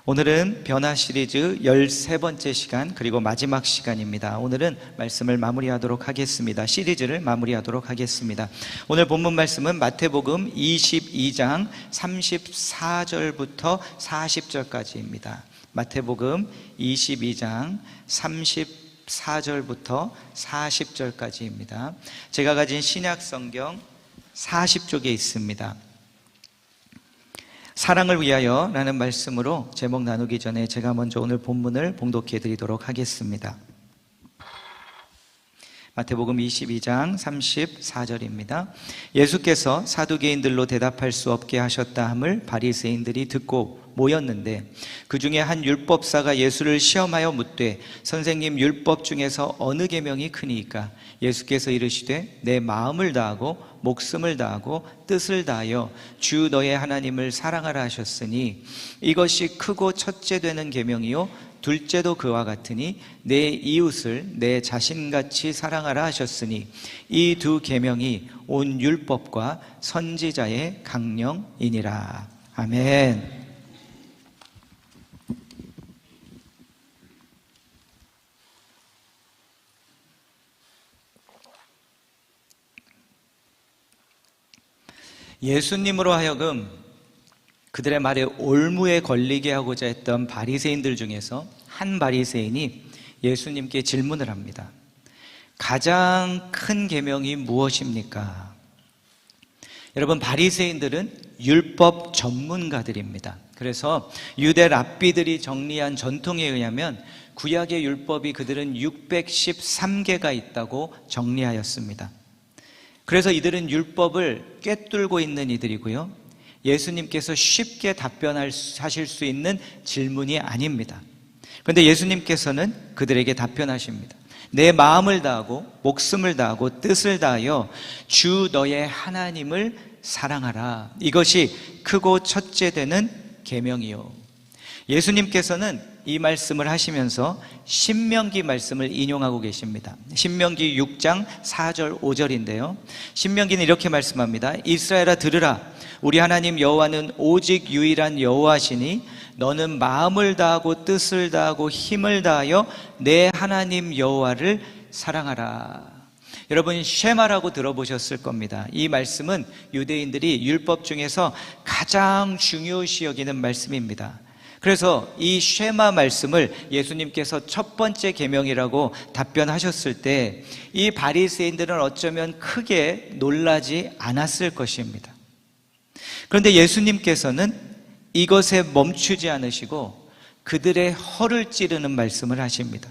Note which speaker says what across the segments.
Speaker 1: 오늘은 변화 시리즈 13번째 시간, 그리고 마지막 시간입니다. 오늘은 말씀을 마무리하도록 하겠습니다. 시리즈를 마무리하도록 하겠습니다. 오늘 본문 말씀은 마태복음 22장 34절부터 40절까지입니다. 마태복음 22장 34절부터 40절까지입니다. 제가 가진 신약 성경 40쪽에 있습니다. 사랑을 위하여 라는 말씀으로 제목 나누기 전에 제가 먼저 오늘 본문을 봉독해 드리도록 하겠습니다. 마태복음 22장 34절입니다. 예수께서 사두개인들로 대답할 수 없게 하셨다 함을 바리새인들이 듣고 모였는데, 그 중에 한 율법사가 예수를 시험하여 묻되, 선생님, 율법 중에서 어느 계명이 크니이까? 예수께서 이르시되, 내 마음을 다하고 목숨을 다하고 뜻을 다하여 주 너의 하나님을 사랑하라 하셨으니, 이것이 크고 첫째 되는 계명이요 둘째도 그와 같으니, 내 이웃을 내 자신같이 사랑하라 하셨으니, 이 두 계명이 온 율법과 선지자의 강령이니라. 아멘. 예수님으로 하여금 그들의 말에 올무에 걸리게 하고자 했던 바리새인들 중에서 한 바리새인이 예수님께 질문을 합니다. 가장 큰 계명이 무엇입니까? 여러분, 바리새인들은 율법 전문가들입니다. 그래서 유대 랍비들이 정리한 전통에 의하면 구약의 율법이 그들은 613개가 있다고 정리하였습니다. 그래서 이들은 율법을 꿰뚫고 있는 이들이고요, 예수님께서 쉽게 답변하실 수 있는 질문이 아닙니다. 그런데 예수님께서는 그들에게 답변하십니다. 내 마음을 다하고 목숨을 다하고 뜻을 다하여 주 너의 하나님을 사랑하라. 이것이 크고 첫째 되는 계명이요. 예수님께서는 이 말씀을 하시면서 신명기 말씀을 인용하고 계십니다. 신명기 6장 4절 5절인데요 신명기는 이렇게 말씀합니다. 이스라엘아 들으라. 우리 하나님 여호와는 오직 유일한 여호와시니 너는 마음을 다하고 뜻을 다하고 힘을 다하여 내 하나님 여호와를 사랑하라. 여러분, 쉐마라고 들어보셨을 겁니다. 이 말씀은 유대인들이 율법 중에서 가장 중요시 여기는 말씀입니다. 그래서 이 쉐마 말씀을 예수님께서 첫 번째 계명이라고 답변하셨을 때 이 바리새인들은 어쩌면 크게 놀라지 않았을 것입니다. 그런데 예수님께서는 이것에 멈추지 않으시고 그들의 허를 찌르는 말씀을 하십니다.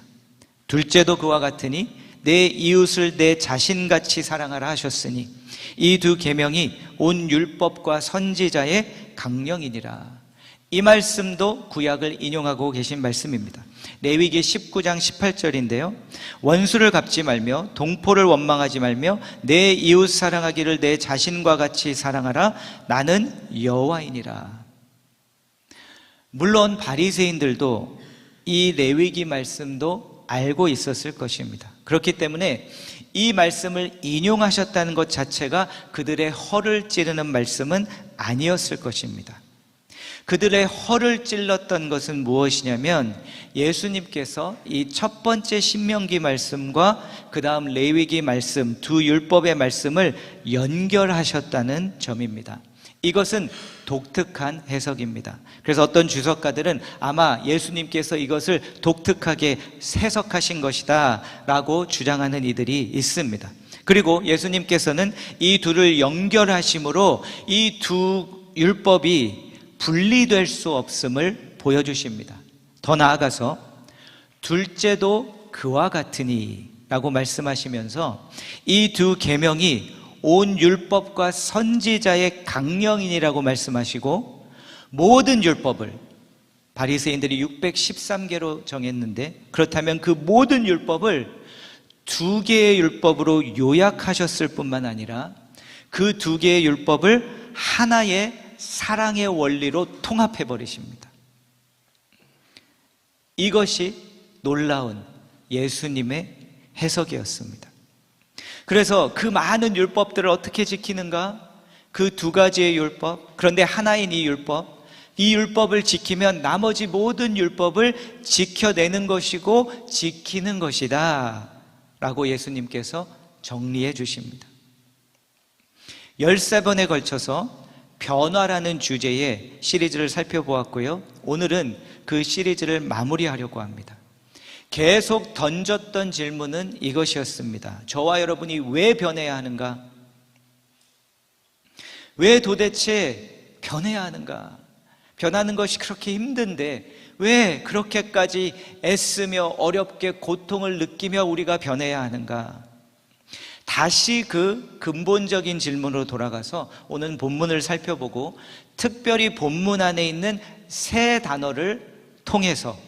Speaker 1: 둘째도 그와 같으니 내 이웃을 내 자신같이 사랑하라 하셨으니, 이 두 계명이 온 율법과 선지자의 강령이니라. 이 말씀도 구약을 인용하고 계신 말씀입니다. 레위기 19장 18절인데요 원수를 갚지 말며 동포를 원망하지 말며 내 이웃 사랑하기를 내 자신과 같이 사랑하라. 나는 여호와이니라. 물론 바리새인들도 이 레위기 말씀도 알고 있었을 것입니다. 그렇기 때문에 이 말씀을 인용하셨다는 것 자체가 그들의 허를 찌르는 말씀은 아니었을 것입니다. 그들의 허를 찔렀던 것은 무엇이냐면, 예수님께서 이 첫 번째 신명기 말씀과 그 다음 레위기 말씀, 두 율법의 말씀을 연결하셨다는 점입니다. 이것은 독특한 해석입니다. 그래서 어떤 주석가들은 아마 예수님께서 이것을 독특하게 해석하신 것이다 라고 주장하는 이들이 있습니다. 그리고 예수님께서는 이 둘을 연결하심으로 이 두 율법이 분리될 수 없음을 보여주십니다. 더 나아가서 둘째도 그와 같으니 라고 말씀하시면서 이 두 계명이 온 율법과 선지자의 강령이니라고 말씀하시고, 모든 율법을 바리새인들이 613개로 정했는데, 그렇다면 그 모든 율법을 두 개의 율법으로 요약하셨을 뿐만 아니라 그 두 개의 율법을 하나의 사랑의 원리로 통합해 버리십니다. 이것이 놀라운 예수님의 해석이었습니다. 그래서 그 많은 율법들을 어떻게 지키는가? 그 두 가지의 율법, 그런데 하나인 이 율법, 이 율법을 지키면 나머지 모든 율법을 지켜내는 것이고 지키는 것이다 라고 예수님께서 정리해 주십니다. 13번에 걸쳐서 변화라는 주제의 시리즈를 살펴보았고요. 오늘은 그 시리즈를 마무리하려고 합니다. 계속 던졌던 질문은 이것이었습니다. 저와 여러분이 왜 변해야 하는가? 왜 도대체 변해야 하는가? 변하는 것이 그렇게 힘든데 왜 그렇게까지 애쓰며 어렵게 고통을 느끼며 우리가 변해야 하는가? 다시 그 근본적인 질문으로 돌아가서 오늘 본문을 살펴보고 특별히 본문 안에 있는 세 단어를 통해서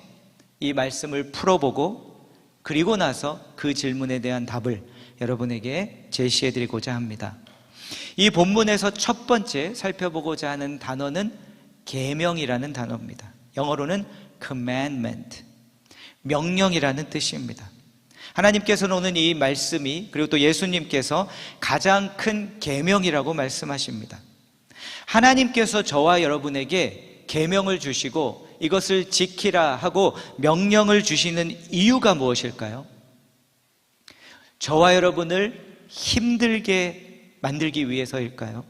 Speaker 1: 이 말씀을 풀어보고 그리고 나서 그 질문에 대한 답을 여러분에게 제시해드리고자 합니다. 이 본문에서 첫 번째 살펴보고자 하는 단어는 계명이라는 단어입니다. 영어로는 commandment, 명령이라는 뜻입니다. 하나님께서는 오늘 이 말씀이 그리고 또 예수님께서 가장 큰 계명이라고 말씀하십니다. 하나님께서 저와 여러분에게 계명을 주시고 이것을 지키라 하고 명령을 주시는 이유가 무엇일까요? 저와 여러분을 힘들게 만들기 위해서일까요?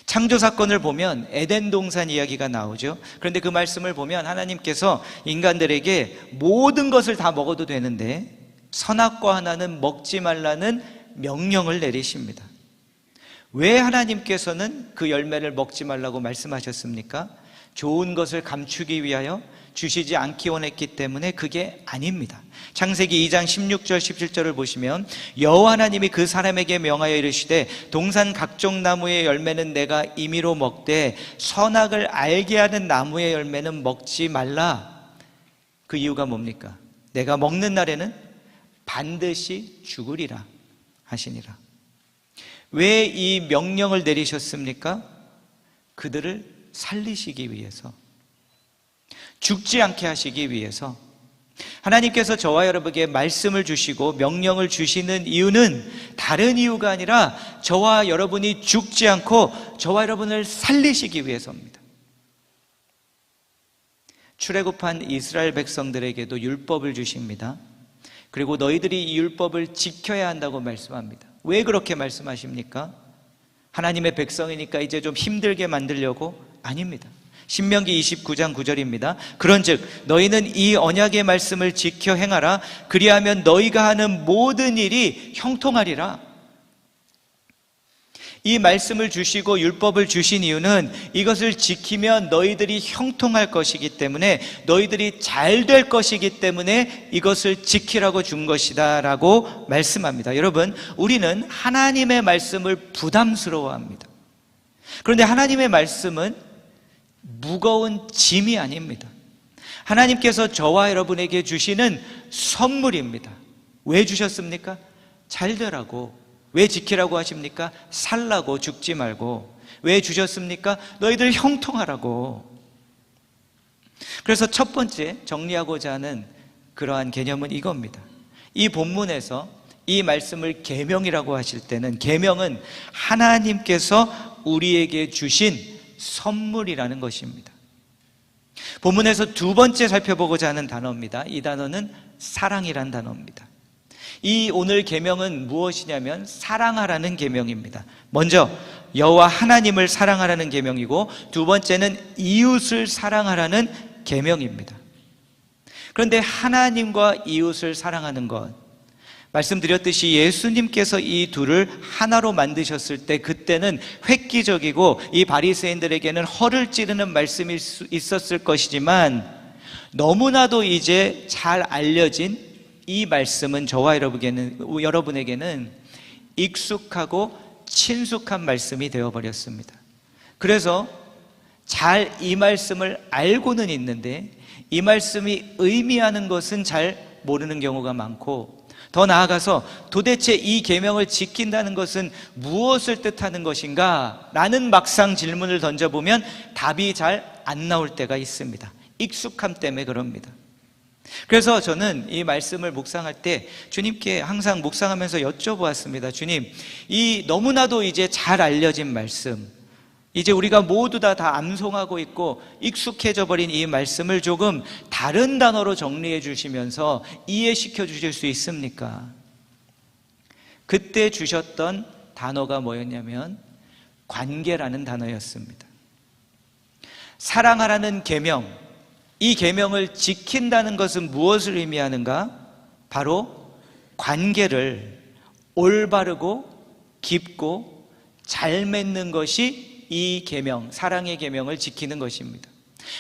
Speaker 1: 창조 사건을 보면 에덴 동산 이야기가 나오죠. 그런데 그 말씀을 보면 하나님께서 인간들에게 모든 것을 다 먹어도 되는데 선악과 하나는 먹지 말라는 명령을 내리십니다. 왜 하나님께서는 그 열매를 먹지 말라고 말씀하셨습니까? 좋은 것을 감추기 위하여 주시지 않기 원했기 때문에 그게 아닙니다. 창세기 2장 16절 17절을 보시면 여호와 하나님이 그 사람에게 명하여 이르시되 동산 각종 나무의 열매는 내가 임의로 먹되 선악을 알게 하는 나무의 열매는 먹지 말라. 그 이유가 뭡니까? 내가 먹는 날에는 반드시 죽으리라 하시니라. 왜 이 명령을 내리셨습니까? 그들을 살리시기 위해서, 죽지 않게 하시기 위해서. 하나님께서 저와 여러분에게 말씀을 주시고 명령을 주시는 이유는 다른 이유가 아니라 저와 여러분이 죽지 않고 저와 여러분을 살리시기 위해서입니다. 출애굽한 이스라엘 백성들에게도 율법을 주십니다. 그리고 너희들이 이 율법을 지켜야 한다고 말씀합니다. 왜 그렇게 말씀하십니까? 하나님의 백성이니까 이제 좀 힘들게 만들려고? 아닙니다. 신명기 29장 9절입니다. 그런즉 너희는 이 언약의 말씀을 지켜 행하라. 그리하면 너희가 하는 모든 일이 형통하리라. 이 말씀을 주시고 율법을 주신 이유는 이것을 지키면 너희들이 형통할 것이기 때문에, 너희들이 잘 될 것이기 때문에 이것을 지키라고 준 것이다 라고 말씀합니다. 여러분, 우리는 하나님의 말씀을 부담스러워합니다. 그런데 하나님의 말씀은 무거운 짐이 아닙니다. 하나님께서 저와 여러분에게 주시는 선물입니다. 왜 주셨습니까? 잘 되라고. 왜 지키라고 하십니까? 살라고, 죽지 말고. 왜 주셨습니까? 너희들 형통하라고. 그래서 첫 번째 정리하고자 하는 그러한 개념은 이겁니다. 이 본문에서 이 말씀을 계명이라고 하실 때는, 계명은 하나님께서 우리에게 주신 선물이라는 것입니다. 본문에서 두 번째 살펴보고자 하는 단어입니다. 이 단어는 사랑이란 단어입니다. 이 오늘 계명은 무엇이냐면 사랑하라는 계명입니다. 먼저 여호와 하나님을 사랑하라는 계명이고, 두 번째는 이웃을 사랑하라는 계명입니다. 그런데 하나님과 이웃을 사랑하는 것, 말씀드렸듯이 예수님께서 이 둘을 하나로 만드셨을 때 그때는 획기적이고 이 바리새인들에게는 허를 찌르는 말씀이 있었을 것이지만, 너무나도 이제 잘 알려진 이 말씀은 저와 여러분에게는 익숙하고 친숙한 말씀이 되어버렸습니다. 그래서 잘 이 말씀을 알고는 있는데 이 말씀이 의미하는 것은 잘 모르는 경우가 많고, 더 나아가서 도대체 이 계명을 지킨다는 것은 무엇을 뜻하는 것인가? 라는 막상 질문을 던져보면 답이 잘 안 나올 때가 있습니다. 익숙함 때문에 그럽니다. 그래서 저는 이 말씀을 묵상할 때 주님께 항상 묵상하면서 여쭤보았습니다. 주님, 이 너무나도 이제 잘 알려진 말씀, 이제 우리가 모두 다 암송하고 있고 익숙해져 버린 이 말씀을 조금 다른 단어로 정리해 주시면서 이해시켜 주실 수 있습니까? 그때 주셨던 단어가 뭐였냐면 관계라는 단어였습니다. 사랑하라는 계명, 이 계명을 지킨다는 것은 무엇을 의미하는가? 바로 관계를 올바르고 깊고 잘 맺는 것이 이 계명, 사랑의 계명을 지키는 것입니다.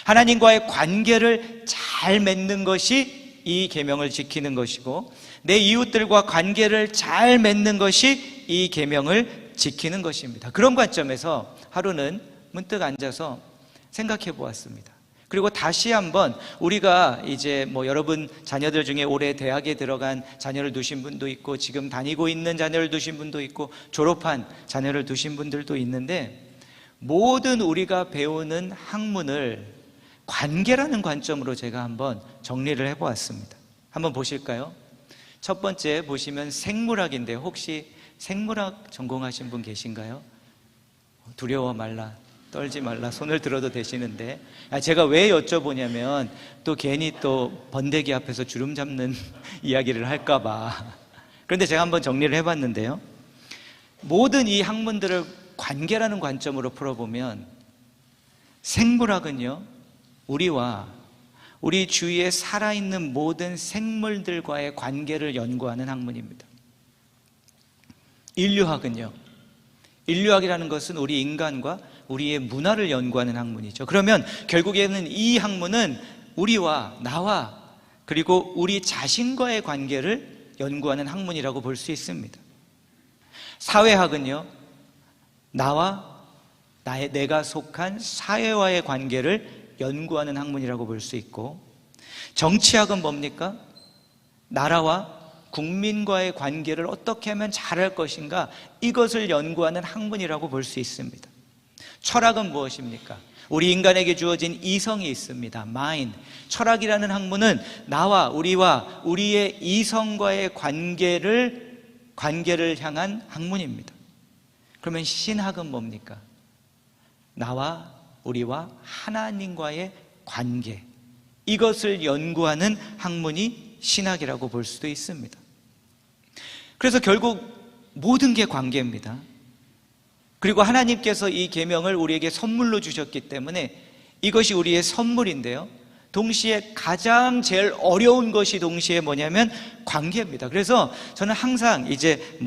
Speaker 1: 하나님과의 관계를 잘 맺는 것이 이 계명을 지키는 것이고, 내 이웃들과 관계를 잘 맺는 것이 이 계명을 지키는 것입니다. 그런 관점에서 하루는 문득 앉아서 생각해 보았습니다. 그리고 다시 한번 우리가 이제 여러분 자녀들 중에 올해 대학에 들어간 자녀를 두신 분도 있고, 지금 다니고 있는 자녀를 두신 분도 있고, 졸업한 자녀를 두신 분들도 있는데, 모든 우리가 배우는 학문을 관계라는 관점으로 제가 한번 정리를 해보았습니다. 한번 보실까요? 첫 번째 보시면 생물학인데, 혹시 생물학 전공하신 분 계신가요? 두려워 말라, 떨지 말라, 손을 들어도 되시는데, 제가 왜 여쭤보냐면 또 괜히 또 번데기 앞에서 주름 잡는 이야기를 할까봐. 그런데 제가 한번 정리를 해봤는데요, 모든 이 학문들을 관계라는 관점으로 풀어보면 생물학은요, 우리와 우리 주위에 살아있는 모든 생물들과의 관계를 연구하는 학문입니다. 인류학은요, 인류학이라는 것은 우리 인간과 우리의 문화를 연구하는 학문이죠. 그러면 결국에는 이 학문은 우리와 나와 그리고 우리 자신과의 관계를 연구하는 학문이라고 볼 수 있습니다. 사회학은요, 나와 내가 속한 사회와의 관계를 연구하는 학문이라고 볼 수 있고, 정치학은 뭡니까? 나라와 국민과의 관계를 어떻게 하면 잘할 것인가, 이것을 연구하는 학문이라고 볼 수 있습니다. 철학은 무엇입니까? 우리 인간에게 주어진 이성이 있습니다. mind. 철학이라는 학문은 나와 우리와 우리의 이성과의 관계를 향한 학문입니다. 그러면 신학은 뭡니까? 나와 우리와 하나님과의 관계, 이것을 연구하는 학문이 신학이라고 볼 수도 있습니다. 그래서 결국 모든 게 관계입니다. 그리고 하나님께서 이 계명을 우리에게 선물로 주셨기 때문에 이것이 우리의 선물인데요, 동시에 가장 제일 어려운 것이 동시에 뭐냐면 관계입니다. 그래서 저는 항상 이제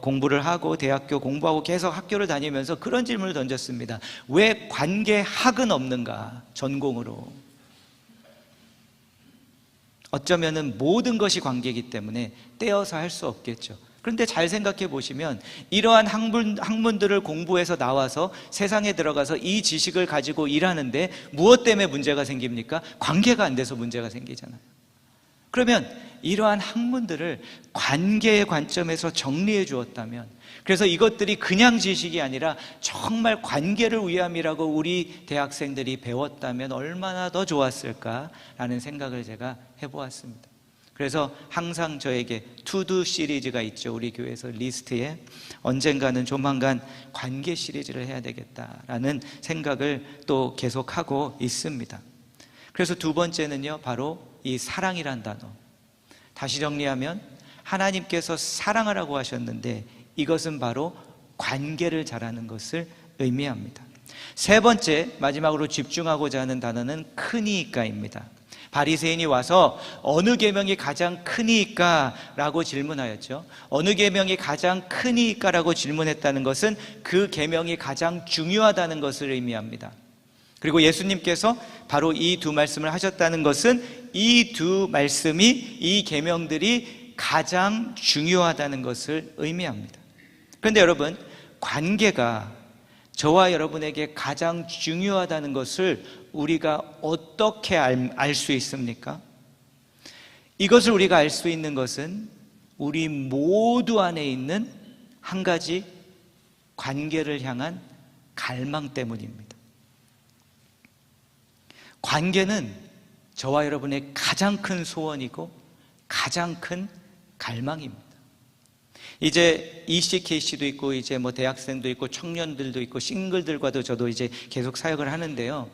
Speaker 1: 공부를 하고 대학교 공부하고 계속 학교를 다니면서 그런 질문을 던졌습니다. 왜 관계학은 없는가, 전공으로? 어쩌면은 모든 것이 관계이기 때문에 떼어서 할 수 없겠죠. 그런데 잘 생각해 보시면 이러한 학문들을 공부해서 나와서 세상에 들어가서 이 지식을 가지고 일하는데 무엇 때문에 문제가 생깁니까? 관계가 안 돼서 문제가 생기잖아요. 그러면 이러한 학문들을 관계의 관점에서 정리해 주었다면, 그래서 이것들이 그냥 지식이 아니라 정말 관계를 위함이라고 우리 대학생들이 배웠다면 얼마나 더 좋았을까라는 생각을 제가 해보았습니다. 그래서 항상 저에게 투두 시리즈가 있죠. 우리 교회에서 리스트에 언젠가는 조만간 관계 시리즈를 해야 되겠다라는 생각을 또 계속하고 있습니다. 그래서 두 번째는요, 바로 이 사랑이란 단어. 다시 정리하면 하나님께서 사랑하라고 하셨는데 이것은 바로 관계를 잘하는 것을 의미합니다. 세 번째, 마지막으로 집중하고자 하는 단어는 크니까입니다. 바리새인이 와서 어느 계명이 가장 크니까? 라고 질문하였죠. 어느 계명이 가장 크니까? 라고 질문했다는 것은 그 계명이 가장 중요하다는 것을 의미합니다. 그리고 예수님께서 바로 이 두 말씀을 하셨다는 것은 이 두 말씀이, 이 계명들이 가장 중요하다는 것을 의미합니다. 그런데 여러분, 관계가 저와 여러분에게 가장 중요하다는 것을 우리가 어떻게 알 수 있습니까? 이것을 우리가 알 수 있는 것은 우리 모두 안에 있는 한 가지 관계를 향한 갈망 때문입니다. 관계는 저와 여러분의 가장 큰 소원이고 가장 큰 갈망입니다. 이제 ECKC도 있고 이제 뭐 대학생도 있고 청년들도 있고 싱글들과도 저도 이제 계속 사역을 하는데요,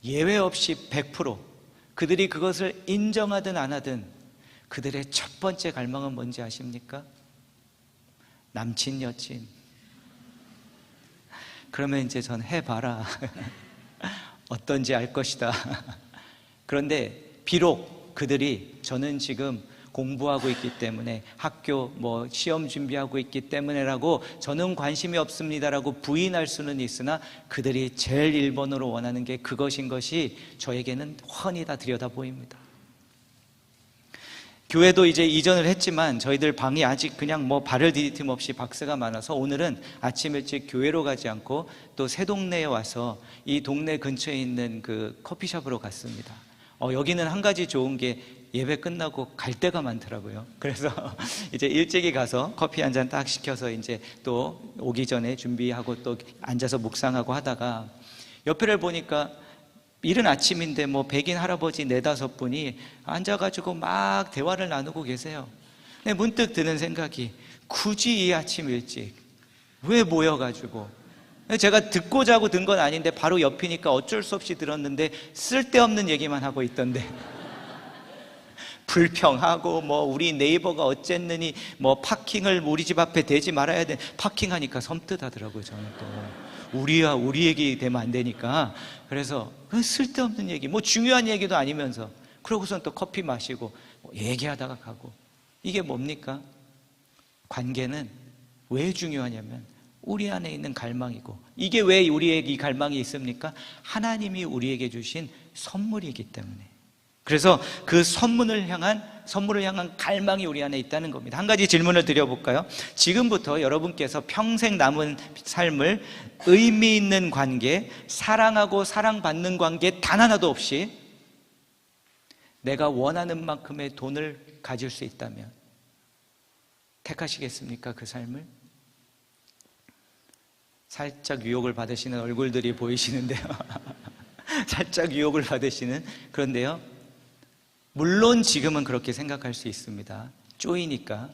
Speaker 1: 예외 없이 100% 그들이 그것을 인정하든 안 하든 그들의 첫 번째 갈망은 뭔지 아십니까? 남친 여친. 그러면 이제 전 해봐라. 어떤지 알 것이다. 그런데 비록 그들이 저는 지금 공부하고 있기 때문에 학교 뭐 시험 준비하고 있기 때문에라고 저는 관심이 없습니다라고 부인할 수는 있으나 그들이 제일 1번으로 원하는 게 그것인 것이 저에게는 훤히 다 들여다 보입니다. 교회도 이제 이전을 했지만 저희들 방이 아직 그냥 뭐 발을 디딤 없이 박스가 많아서 오늘은 아침 일찍 교회로 가지 않고 또 새 동네에 와서 이 동네 근처에 있는 그 커피숍으로 갔습니다. 여기는 한 가지 좋은 게 예배 끝나고 갈 데가 많더라고요. 그래서 이제 일찍이 가서 커피 한 잔 딱 시켜서 이제 또 오기 전에 준비하고 또 앉아서 묵상하고 하다가 옆에를 보니까 이른 아침인데 뭐 백인 할아버지 4-5분이 앉아가지고 막 대화를 나누고 계세요. 근데 문득 드는 생각이, 굳이 이 아침 일찍 왜 모여가지고, 제가 듣고 자고 든 건 아닌데 바로 옆이니까 어쩔 수 없이 들었는데 쓸데없는 얘기만 하고 있던데 불평하고 뭐 우리 네이버가 어쨌느니 뭐 파킹을 우리 집 앞에 대지 말아야 돼, 파킹하니까 섬뜩하더라고요. 저는 또 우리 얘기 되면 안 되니까. 그래서 쓸데없는 얘기, 뭐 중요한 얘기도 아니면서 그러고선 또 커피 마시고 얘기하다가 가고. 이게 뭡니까? 관계는 왜 중요하냐면 우리 안에 있는 갈망이고, 이게 왜 우리에게 이 갈망이 있습니까? 하나님이 우리에게 주신 선물이기 때문에. 그래서 그 선물을 향한 갈망이 우리 안에 있다는 겁니다. 한 가지 질문을 드려볼까요? 지금부터 여러분께서 평생 남은 삶을 의미 있는 관계, 사랑하고 사랑받는 관계 단 하나도 없이 내가 원하는 만큼의 돈을 가질 수 있다면 택하시겠습니까? 그 삶을? 살짝 유혹을 받으시는 얼굴들이 보이시는데요. 살짝 유혹을 받으시는. 그런데요, 물론 지금은 그렇게 생각할 수 있습니다. 쪼이니까.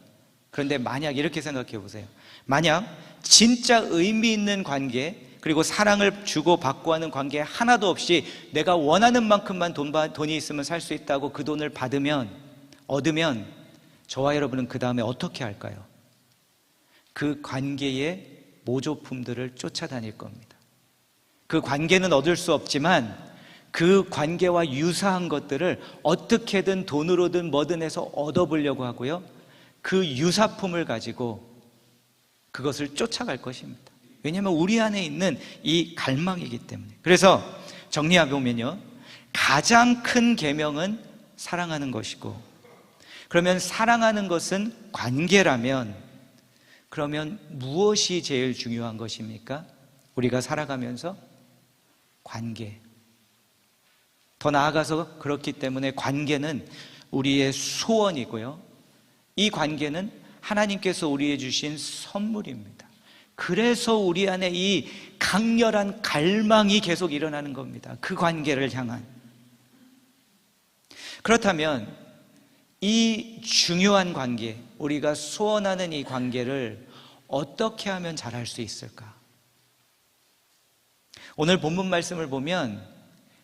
Speaker 1: 그런데 만약 이렇게 생각해 보세요. 만약 진짜 의미 있는 관계, 그리고 사랑을 주고 받고 하는 관계 하나도 없이 내가 원하는 만큼만 돈이 있으면 살 수 있다고 그 돈을 얻으면 저와 여러분은 그 다음에 어떻게 할까요? 그 관계의 모조품들을 쫓아다닐 겁니다. 그 관계는 얻을 수 없지만 그 관계와 유사한 것들을 어떻게든 돈으로든 뭐든 해서 얻어보려고 하고요, 그 유사품을 가지고 그것을 쫓아갈 것입니다. 왜냐하면 우리 안에 있는 이 갈망이기 때문에. 그래서 정리해보면요, 가장 큰 계명은 사랑하는 것이고, 그러면 사랑하는 것은 관계라면 그러면 무엇이 제일 중요한 것입니까? 우리가 살아가면서 관계. 더 나아가서 그렇기 때문에 관계는 우리의 소원이고요, 이 관계는 하나님께서 우리에게 주신 선물입니다. 그래서 우리 안에 이 강렬한 갈망이 계속 일어나는 겁니다. 그 관계를 향한. 그렇다면 이 중요한 관계, 우리가 소원하는 이 관계를 어떻게 하면 잘할 수 있을까? 오늘 본문 말씀을 보면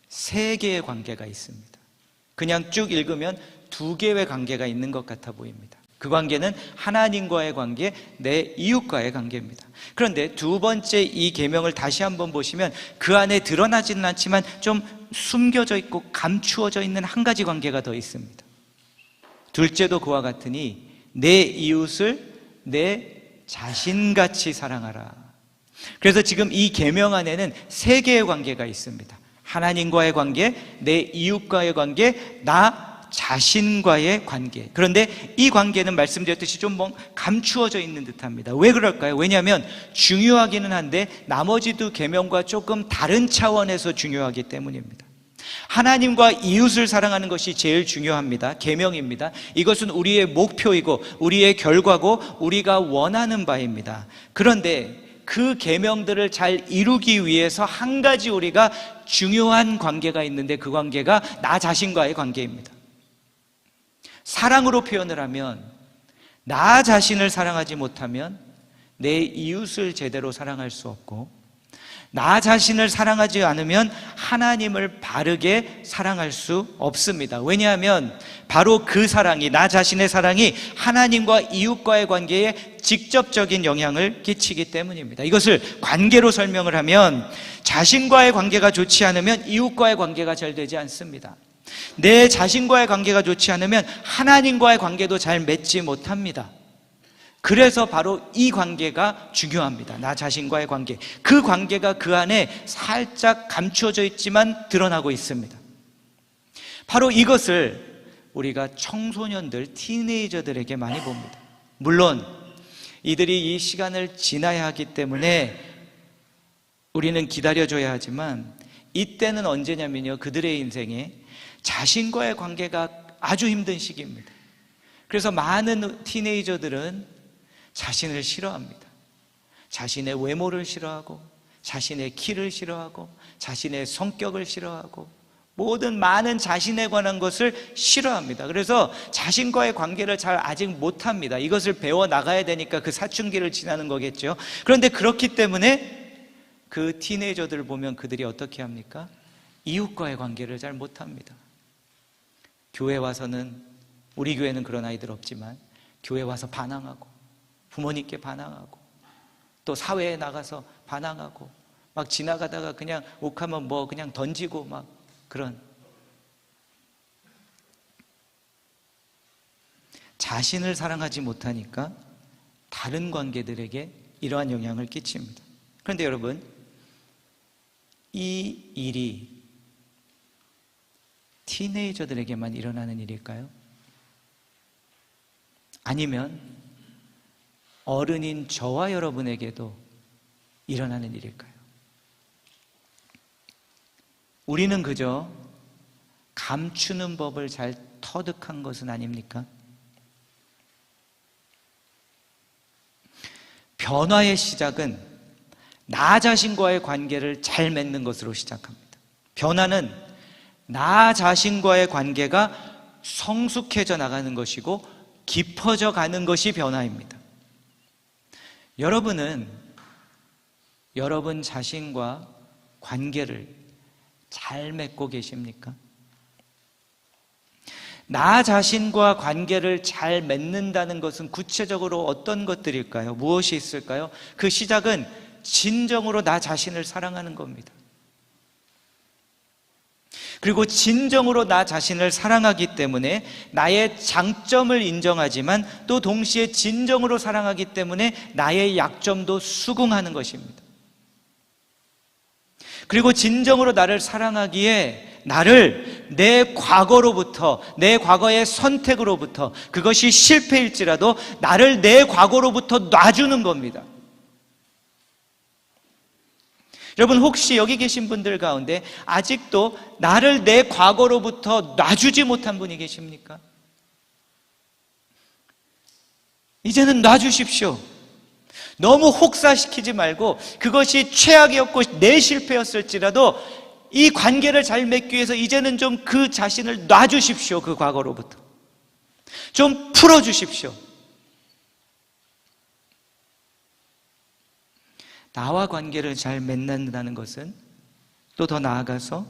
Speaker 1: 3개의 관계가 있습니다. 그냥 쭉 읽으면 2개의 관계가 있는 것 같아 보입니다. 그 관계는 하나님과의 관계, 내 이웃과의 관계입니다. 그런데 2번째 이 계명을 다시 한번 보시면 그 안에 드러나지는 않지만 좀 숨겨져 있고 감추어져 있는 한 가지 관계가 더 있습니다. 둘째도 그와 같으니 내 이웃을 내 자신같이 사랑하라. 그래서 지금 이 계명 안에는 3개의 관계가 있습니다. 하나님과의 관계, 내 이웃과의 관계, 나 자신과의 관계. 그런데 이 관계는 말씀드렸듯이 좀 감추어져 있는 듯합니다. 왜 그럴까요? 왜냐하면 중요하기는 한데 나머지 2 계명과 조금 다른 차원에서 중요하기 때문입니다. 하나님과 이웃을 사랑하는 것이 제일 중요합니다. 계명입니다. 이것은 우리의 목표이고 우리의 결과고 우리가 원하는 바입니다. 그런데 그 계명들을 잘 이루기 위해서 한 가지 우리가 중요한 관계가 있는데 그 관계가 나 자신과의 관계입니다. 사랑으로 표현을 하면 나 자신을 사랑하지 못하면 내 이웃을 제대로 사랑할 수 없고, 나 자신을 사랑하지 않으면 하나님을 바르게 사랑할 수 없습니다. 왜냐하면 바로 그 사랑이, 나 자신의 사랑이 하나님과 이웃과의 관계에 직접적인 영향을 끼치기 때문입니다. 이것을 관계로 설명을 하면, 자신과의 관계가 좋지 않으면 이웃과의 관계가 잘 되지 않습니다. 내 자신과의 관계가 좋지 않으면 하나님과의 관계도 잘 맺지 못합니다. 그래서 바로 이 관계가 중요합니다. 나 자신과의 관계. 그 관계가 그 안에 살짝 감추어져 있지만 드러나고 있습니다. 바로 이것을 우리가 청소년들, 티네이저들에게 많이 봅니다. 물론 이들이 이 시간을 지나야 하기 때문에 우리는 기다려줘야 하지만, 이때는 언제냐면요, 그들의 인생에 자신과의 관계가 아주 힘든 시기입니다. 그래서 많은 티네이저들은 자신을 싫어합니다. 자신의 외모를 싫어하고, 자신의 키를 싫어하고, 자신의 성격을 싫어하고, 모든 많은 자신에 관한 것을 싫어합니다. 그래서 자신과의 관계를 잘 아직 못합니다. 이것을 배워나가야 되니까 그 사춘기를 지나는 거겠죠. 그런데 그렇기 때문에 그 티네이저들을 보면 그들이 어떻게 합니까? 이웃과의 관계를 잘 못합니다. 교회 와서는, 우리 교회는 그런 아이들 없지만 교회 와서 반항하고, 부모님께 반항하고, 또 사회에 나가서 반항하고, 막 지나가다가 그냥 욱하면 뭐 그냥 던지고, 막 그런, 자신을 사랑하지 못하니까 다른 관계들에게 이러한 영향을 끼칩니다. 그런데 여러분, 이 일이 티네이저들에게만 일어나는 일일까요? 아니면 어른인 저와 여러분에게도 일어나는 일일까요? 우리는 그저 감추는 법을 잘 터득한 것은 아닙니까? 변화의 시작은 나 자신과의 관계를 잘 맺는 것으로 시작합니다. 변화는 나 자신과의 관계가 성숙해져 나가는 것이고 깊어져 가는 것이 변화입니다. 여러분은 여러분 자신과 관계를 잘 맺고 계십니까? 나 자신과 관계를 잘 맺는다는 것은 구체적으로 어떤 것들일까요? 무엇이 있을까요? 그 시작은 진정으로 나 자신을 사랑하는 겁니다. 그리고 진정으로 나 자신을 사랑하기 때문에 나의 장점을 인정하지만 또 동시에 진정으로 사랑하기 때문에 나의 약점도 수긍하는 것입니다. 그리고 진정으로 나를 사랑하기에 나를 내 과거로부터, 내 과거의 선택으로부터, 그것이 실패일지라도 나를 내 과거로부터 놔주는 겁니다. 여러분, 혹시 여기 계신 분들 가운데 아직도 나를 내 과거로부터 놔주지 못한 분이 계십니까? 이제는 놔주십시오. 너무 혹사시키지 말고, 그것이 최악이었고 내 실패였을지라도 이 관계를 잘 맺기 위해서 이제는 좀 그 자신을 놔주십시오. 그 과거로부터 좀 풀어주십시오. 나와 관계를 잘 맺는다는 것은 또 더 나아가서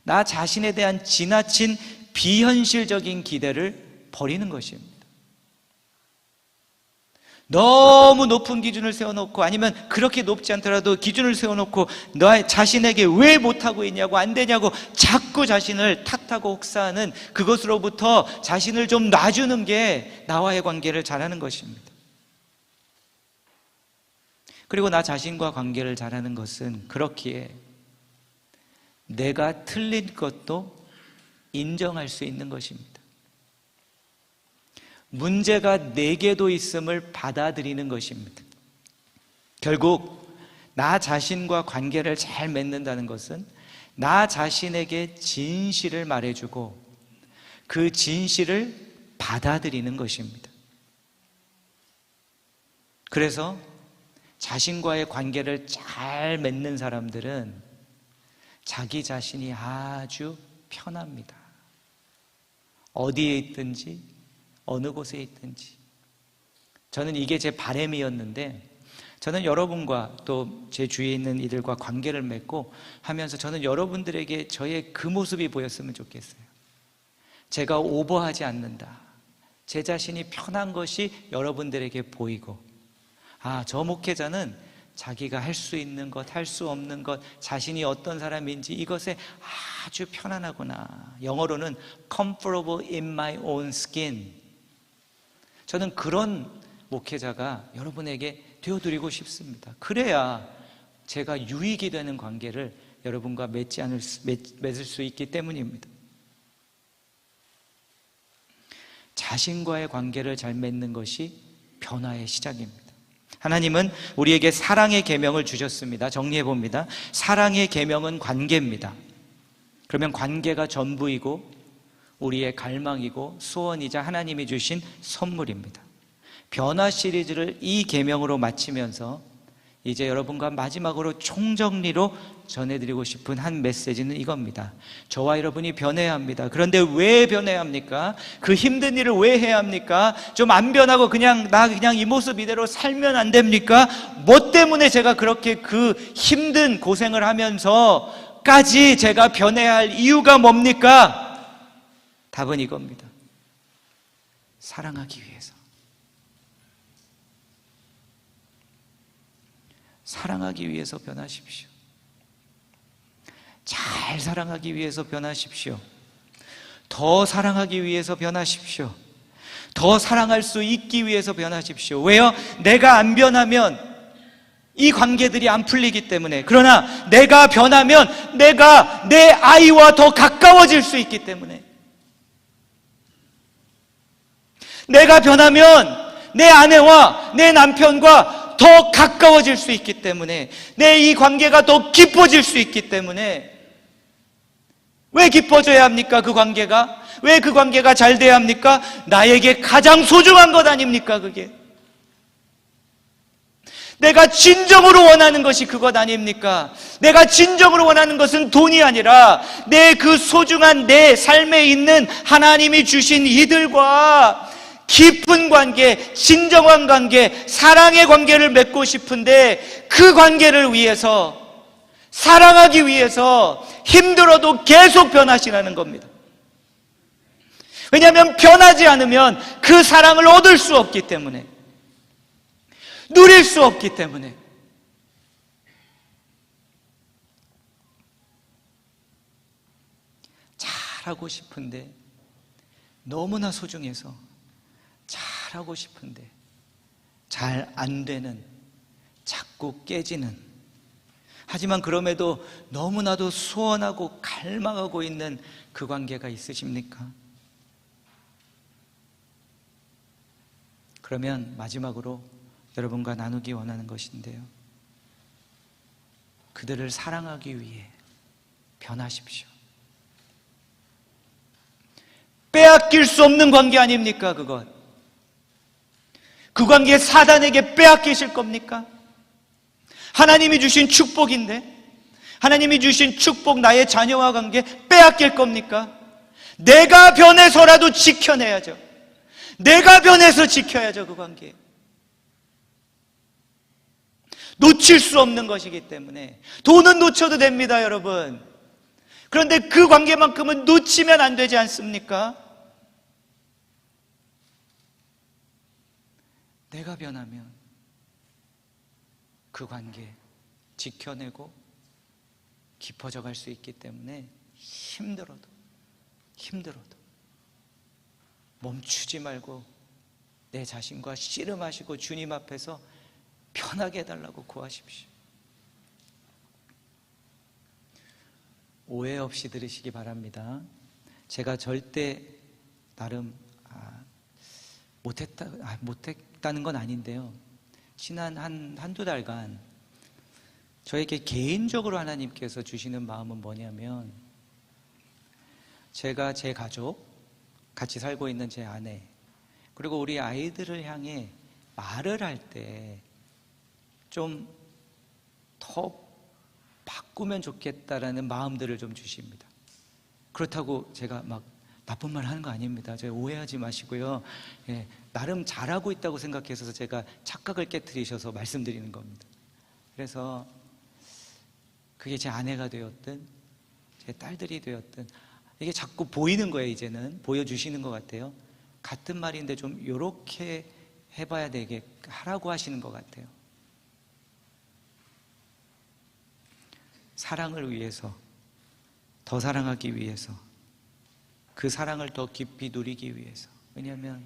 Speaker 1: 나 자신에 대한 지나친 비현실적인 기대를 버리는 것입니다. 너무 높은 기준을 세워놓고, 아니면 그렇게 높지 않더라도 기준을 세워놓고 너 자신에게 왜 못하고 있냐고, 안 되냐고 자꾸 자신을 탓하고 혹사하는 그것으로부터 자신을 좀 놔주는 게 나와의 관계를 잘하는 것입니다. 그리고 나 자신과 관계를 잘하는 것은 그렇기에 내가 틀린 것도 인정할 수 있는 것입니다. 문제가 내게도 있음을 받아들이는 것입니다. 결국 나 자신과 관계를 잘 맺는다는 것은 나 자신에게 진실을 말해주고 그 진실을 받아들이는 것입니다. 그래서 자신과의 관계를 잘 맺는 사람들은 자기 자신이 아주 편합니다. 어디에 있든지, 어느 곳에 있든지. 저는 이게 제 바람이었는데, 저는 여러분과 또 제 주위에 있는 이들과 관계를 맺고 하면서 저는 여러분들에게 저의 그 모습이 보였으면 좋겠어요. 제가 오버하지 않는다. 제 자신이 편한 것이 여러분들에게 보이고, 저 목회자는 자기가 할 수 있는 것, 할 수 없는 것, 자신이 어떤 사람인지 이것에 아주 편안하구나. 영어로는 comfortable in my own skin. 저는 그런 목회자가 여러분에게 되어드리고 싶습니다. 그래야 제가 유익이 되는 관계를 여러분과 맺을 수 있기 때문입니다. 자신과의 관계를 잘 맺는 것이 변화의 시작입니다. 하나님은 우리에게 사랑의 계명을 주셨습니다. 정리해 봅니다. 사랑의 계명은 관계입니다. 그러면 관계가 전부이고 우리의 갈망이고 소원이자 하나님이 주신 선물입니다. 변화 시리즈를 이 계명으로 마치면서 이제 여러분과 마지막으로 총정리로 전해드리고 싶은 한 메시지는 이겁니다. 저와 여러분이 변해야 합니다. 그런데 왜 변해야 합니까? 그 힘든 일을 왜 해야 합니까? 좀 안 변하고 그냥 이 모습 이대로 살면 안 됩니까? 뭐 때문에 제가 그렇게 그 힘든 고생을 하면서까지 제가 변해야 할 이유가 뭡니까? 답은 이겁니다. 사랑하기 위해서. 사랑하기 위해서 변하십시오. 잘 사랑하기 위해서 변하십시오. 더 사랑하기 위해서 변하십시오. 더 사랑할 수 있기 위해서 변하십시오. 왜요? 내가 안 변하면 이 관계들이 안 풀리기 때문에. 그러나 내가 변하면 내가 내 아이와 더 가까워질 수 있기 때문에. 내가 변하면 내 아내와 내 남편과 더 가까워질 수 있기 때문에, 내 이 관계가 더 깊어질 수 있기 때문에. 왜 깊어져야 합니까? 그 관계가? 왜 그 관계가 잘 돼야 합니까? 나에게 가장 소중한 것 아닙니까? 그게 내가 진정으로 원하는 것이 그것 아닙니까? 내가 진정으로 원하는 것은 돈이 아니라 내 그 소중한 내 삶에 있는 하나님이 주신 이들과 깊은 관계, 진정한 관계, 사랑의 관계를 맺고 싶은데, 그 관계를 위해서, 사랑하기 위해서 힘들어도 계속 변하시라는 겁니다. 왜냐하면 변하지 않으면 그 사랑을 얻을 수 없기 때문에, 누릴 수 없기 때문에. 잘하고 싶은데, 너무나 소중해서 잘하고 싶은데 잘 안 되는, 자꾸 깨지는, 하지만 그럼에도 너무나도 소원하고 갈망하고 있는 그 관계가 있으십니까? 그러면 마지막으로 여러분과 나누기 원하는 것인데요, 그들을 사랑하기 위해 변하십시오. 빼앗길 수 없는 관계 아닙니까? 그것. 그 관계 사단에게 빼앗기실 겁니까? 하나님이 주신 축복인데, 하나님이 주신 축복, 나의 자녀와 관계 빼앗길 겁니까? 내가 변해서라도 지켜내야죠. 내가 변해서 지켜야죠. 그 관계. 놓칠 수 없는 것이기 때문에. 돈은 놓쳐도 됩니다, 여러분. 그런데 그 관계만큼은 놓치면 안 되지 않습니까? 내가 변하면 그 관계 지켜내고 깊어져 갈 수 있기 때문에 힘들어도 멈추지 말고 내 자신과 씨름하시고 주님 앞에서 편하게 해달라고 구하십시오. 오해 없이 들으시기 바랍니다. 제가 절대 나름 못했다는 건 아닌데요, 지난 한두 달간 저에게 개인적으로 하나님께서 주시는 마음은 뭐냐면, 제가 제 가족, 같이 살고 있는 제 아내, 그리고 우리 아이들을 향해 말을 할 때 좀 더 바꾸면 좋겠다라는 마음들을 좀 주십니다. 그렇다고 제가 막 나쁜 말 하는 거 아닙니다. 제가 오해하지 마시고요. 예, 나름 잘하고 있다고 생각해서 제가 착각을 깨트리셔서 말씀드리는 겁니다. 그래서 그게 제 아내가 되었든 제 딸들이 되었든 이게 자꾸 보이는 거예요. 이제는 보여주시는 것 같아요. 같은 말인데 좀 요렇게 해봐야 되게 하라고 하시는 것 같아요. 사랑을 위해서, 더 사랑하기 위해서, 그 사랑을 더 깊이 누리기 위해서. 왜냐하면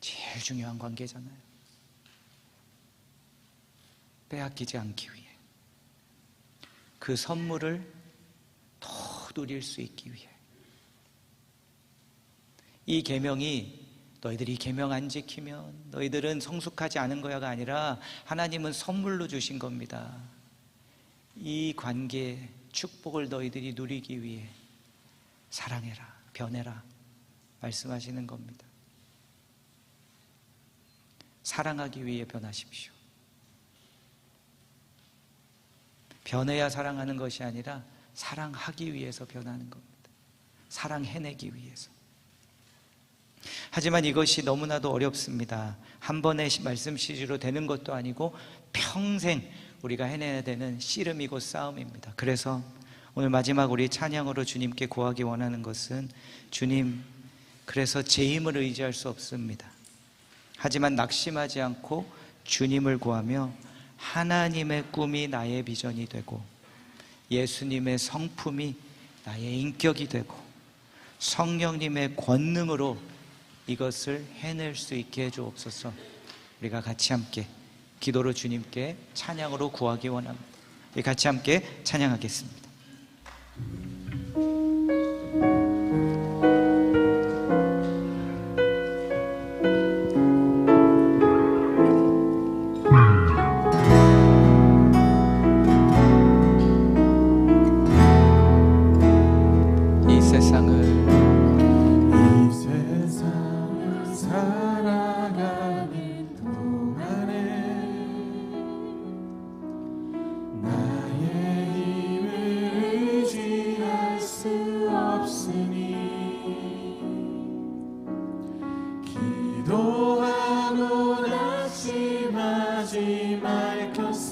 Speaker 1: 제일 중요한 관계잖아요. 빼앗기지 않기 위해, 그 선물을 더 누릴 수 있기 위해. 이 계명이 너희들이 계명 안 지키면 너희들은 성숙하지 않은 거야가 아니라 하나님은 선물로 주신 겁니다. 이 관계, 축복을 너희들이 누리기 위해 사랑해라, 변해라 말씀하시는 겁니다. 사랑하기 위해 변하십시오. 변해야 사랑하는 것이 아니라 사랑하기 위해서 변하는 겁니다. 사랑해내기 위해서. 하지만 이것이 너무나도 어렵습니다. 한 번의 말씀 CG로 되는 것도 아니고 평생 우리가 해내야 되는 씨름이고 싸움입니다. 그래서 오늘 마지막 우리 찬양으로 주님께 구하기 원하는 것은, 주님, 그래서 제 힘을 의지할 수 없습니다. 하지만 낙심하지 않고 주님을 구하며 하나님의 꿈이 나의 비전이 되고 예수님의 성품이 나의 인격이 되고 성령님의 권능으로 이것을 해낼 수 있게 해주옵소서. 우리가 같이 함께 기도로 주님께 찬양으로 구하기 원합니다. 같이 함께 찬양하겠습니다. 이 세상을
Speaker 2: 살아가는 동안에 나의 힘을 의지할 수 없으니 기도하고 낙심하지 말 것은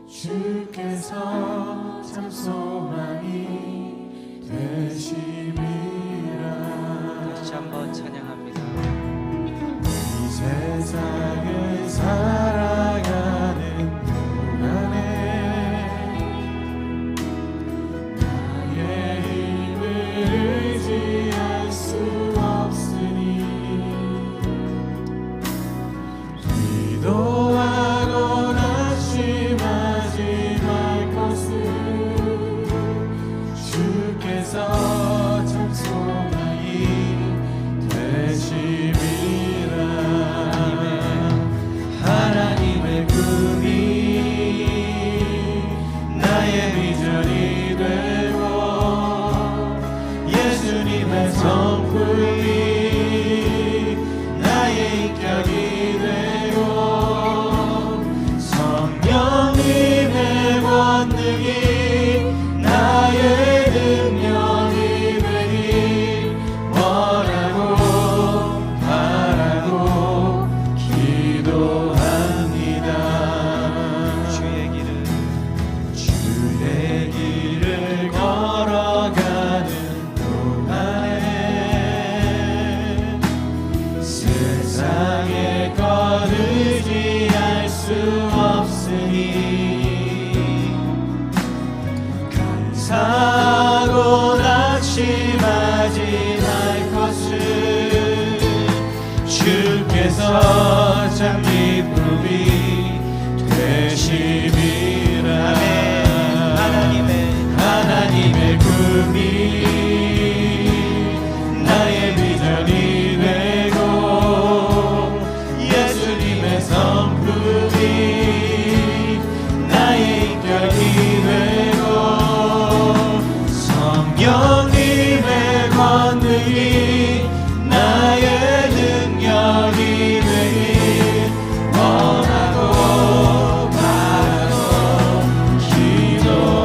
Speaker 2: 주께서 참 소망이 되심이라.
Speaker 1: 다시 한번 찬양합니다.
Speaker 2: 이 세상을 살아가는 동안에 나의 힘을 의지할 수 없으니 기도하고 낙심하지 말 것은 주께서 참 소망이 되심이라. 하나님의 꿈이 나의 비전이 되고 예수님의 성품이 나의 인격이 되고 성령님의 권능이 나의 능력이 되니 원하고 바라고 기도합니다. 주의 길을 걸어가는 동안에 세상의 것 의지할 수 없으니 감사하고 낙심하지 말 것을 주께서 참 기쁨이 되심이라. 하나님의 꿈이 나의 비전이 되고 예수님의 성품이 나의 인격이 되고 성령님의 권능이 나의 능력이 되길 원하고 바라고 기도합니다.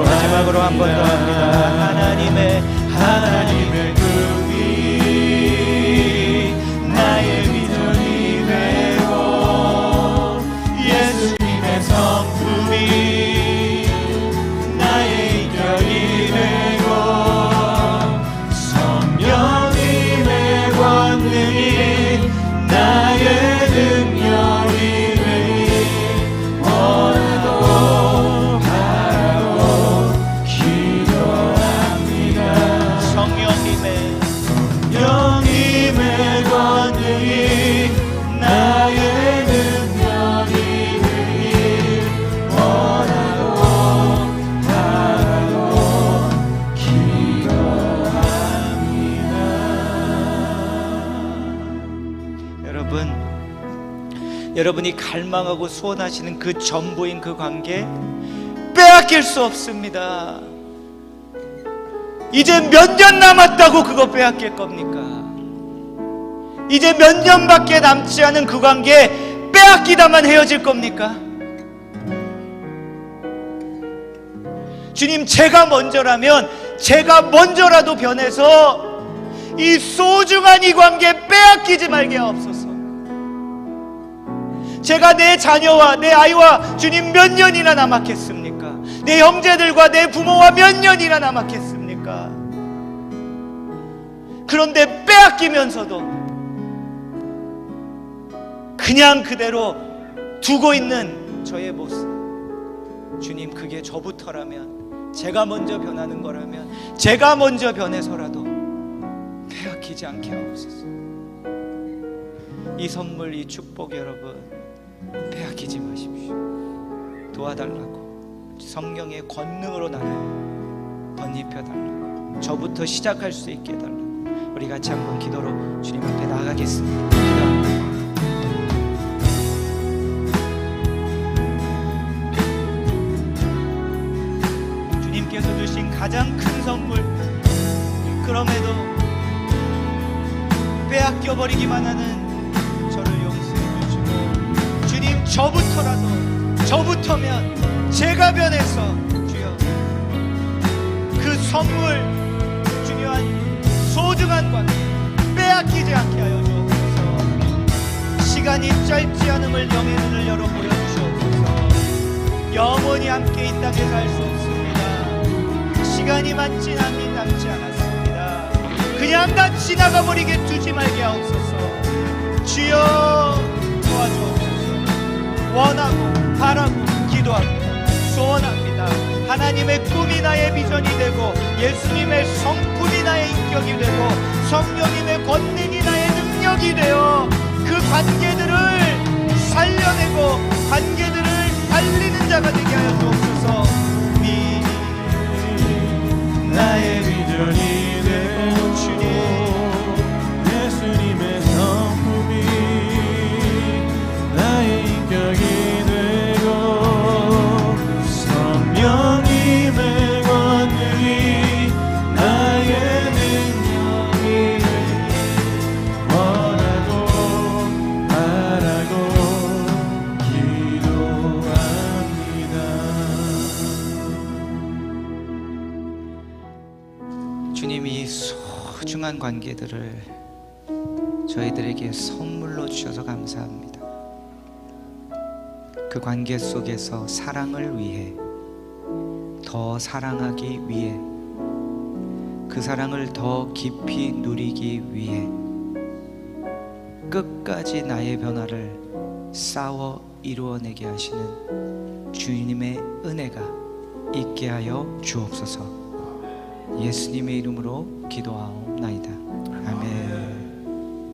Speaker 1: 마지막으로 한 번 더 합니다.
Speaker 2: 하나님의 꿈이 나의 비전이 되고 예수님의 성품이 나의 인격이 되고 성령님의 권능이 나의 능력이 되니 원하고 바라고 기도합니다. 성령님의 권능이 나의 능력이 되니 원하고 바라고 기도합니다.
Speaker 1: 여러분이 갈망하고 소원하시는 그 전부인 그 관계 빼앗길 수 없습니다. 이제 몇 년 남았다고 그거 빼앗길 겁니까? 이제 몇 년밖에 남지 않은 그 관계 빼앗기다만 헤어질 겁니까? 주님, 제가 먼저라면 제가 먼저라도 변해서 이 소중한 이 관계 빼앗기지 말게 하옵소서. 제가 내 자녀와 내 아이와 주님 몇 년이나 남았겠습니까? 내 형제들과 내 부모와 몇 년이나 남았겠습니까? 그런데 빼앗기면서도 그냥 그대로 두고 있는 저의 모습, 주님, 그게 저부터라면, 제가 먼저 변하는 거라면, 제가 먼저 변해서라도 빼앗기지 않게 하옵소서. 이 선물, 이 축복 여러분 빼앗기지 마십시오. 도와달라고, 성령의 권능으로 나를 덧입혀달라고, 저부터 시작할 수 있게 해달라고. 우리 같이 한번 기도로 주님 앞에 나가겠습니다. 기도합니다. 주님께서 주신 가장 큰 선물, 그럼에도 빼앗겨버리기만 하는 저를 용서해 주시고, 주님, 저부터면 제가 변해서 주여 그 선물, 중요한 소중한 관계 빼앗기지 않게 하여 주옵소서. 시간이 짧지 않음을 영의 눈을 열어 보여주시옵소서. 영원히 함께 이 땅에 살 수 없습니다. 시간이 남지 않았습니다. 그냥 다 지나가 버리게 두지 말게 하옵소서. 주여 도와주옵소서. 원하고 바라고 기도합니다. 소원합니다. 하나님의 꿈이 나의 비전이 되고 예수님의 성품이 나의 인격이 되고 성령님의 권능이 나의 능력이 되어 그 관계들을 살려내고 관계들을 살리는 자가 되게 하여 주옵소서.
Speaker 2: 나의 비전이 되고 주님 예수님의 성품이 나의 인격이 되고 성령님의 권능이 나의 능력이 원하고 바라고 기도합니다.
Speaker 1: 주님이 소중한 관계들을 저희들에게 선물로 주셔서 감사합니다. 그 관계 속에서 사랑을 위해, 더 사랑하기 위해, 그 사랑을 더 깊이 누리기 위해 끝까지 나의 변화를 싸워 이루어내게 하시는 주님의 은혜가 있게 하여 주옵소서. 예수님의 이름으로 기도하옵나이다. 아멘.